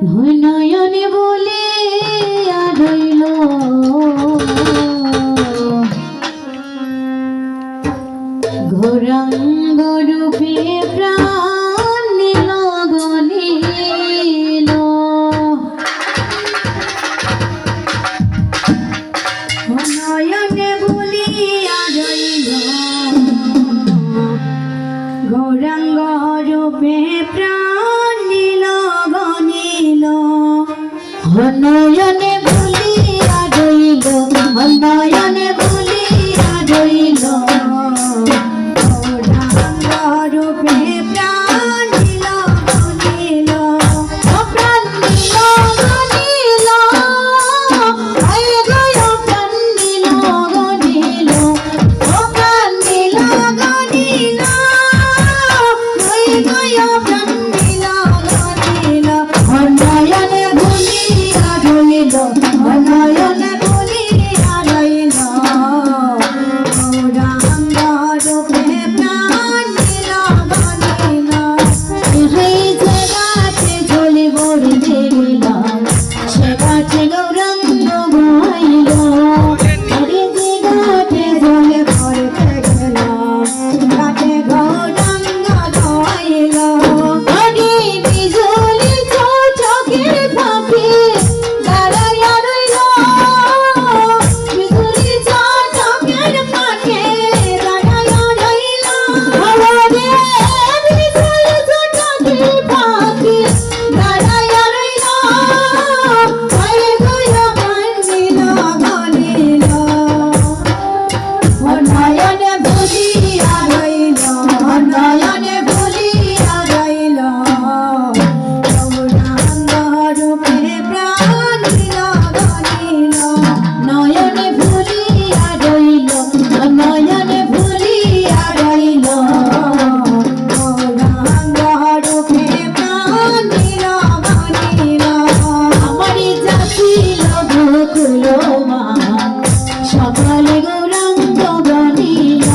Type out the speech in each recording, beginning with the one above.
নয়নে বলে রইল ঘোরাঙ্গ রূপে প্রাণ নিল গনিল নয়নে বলে রইল গৌরাঙ্গ রূপে প্রাণ নিল গনিল নয়নে বলিয়া রইল নয়নে বলিয়া রইল গৌরাঙ্গ রূপে প্রাণ নিল গনিল প্রাণ নিল গনিল আয় গয় প্রাণ নিল গনিল প্রাণ নিল গনিল আয় গয় প্রাণ নিল গনিল নয়নে বলিয়া রইল নয়নে বলিয়া রইল গৌরাঙ্গ রূপে প্রাণ নিল গনিল সেই যে গাছে ঝুলি বড়ি দিলাম সে গাছে গৌরাঙ্গ গাইল আরে যে গাছে ঝুলে পড়তে গেলাম গাছে গৌরাঙ্গ গাইল আরে বিজুলি চোখের পাখি দাঁড়াইয়া রইল বিজুলি চোখের পাখি দাঁড়াইয়া রইল আরে বিজুলি চোখের পাখি দাঁড়াইয়া রইল আয় গয়া বান্দিল গনিল নয়নে বলিয়া রইল নয়নে বলিয়া রইল গৌরাঙ্গ রূপে প্রাণ নিল গনিল নয়নে বলিয়া রইল নয়নে বলিয়া রইল গৌরাঙ্গ রূপে প্রাণ নিল গনিল আমারই যাচ্ছিল গোকুল মান সকালে গৌরাঙ্গ গনিল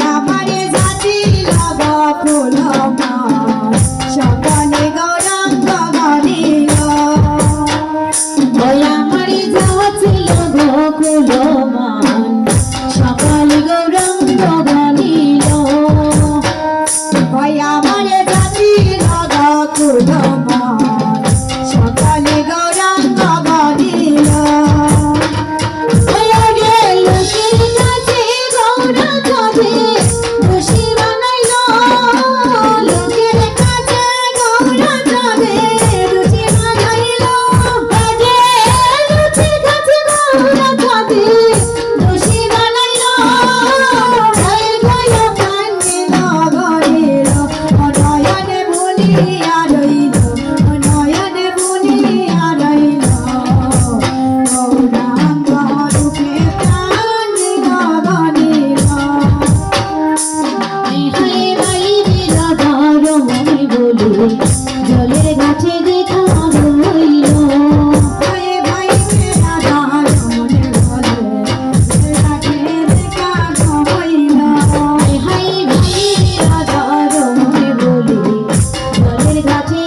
আমারে যাচ্ছিল গোকুল মান সকালে গৌরাঙ্গ গনিল আমারে যাচ্ছিল গোকুল মান সকালে গৌরাঙ্গ গনিল আমারে যাচ্ছিল গোকুল মান সকালে গৌরাঙ্গ গনিল লোকের কাছে গৌরা কাঁধে খুশি বানাইল লোকের কাছে গৌরা কাঁধে রুচি বানাইল লোকের কাছে গৌরা কাঁধে খুশি বানাইল গয়া প্রাণ নিল গনিল নয়নে বলিয়া রইল নয়নে বলিয়া রইল গৌরাঙ্গ রূপে প্রাণ নিল গনিল হায় বাইরে রাধার মনে বলি জলের গাছে দেখা হইল হায় বাইরে রাধার মনে বলে গাছে দেখা হইল হায় বাইরে রাধার মনে বলি জলের গাছে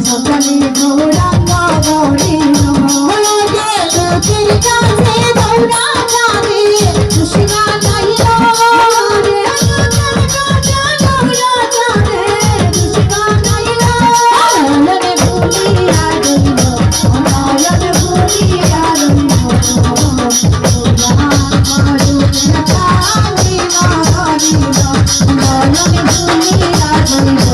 সকালে গৌরাঙ্গ গৌরীন দুঃখের কাছে দৌড়া যাবে খুশিরা গাইল রে দুঃখের কাছে দৌড়া যাবে খুশিরা গাইল নয়নে ভুলিয়া রইল নয়নে ভুলিয়া রইল নয়নে ভুলিয়া রইল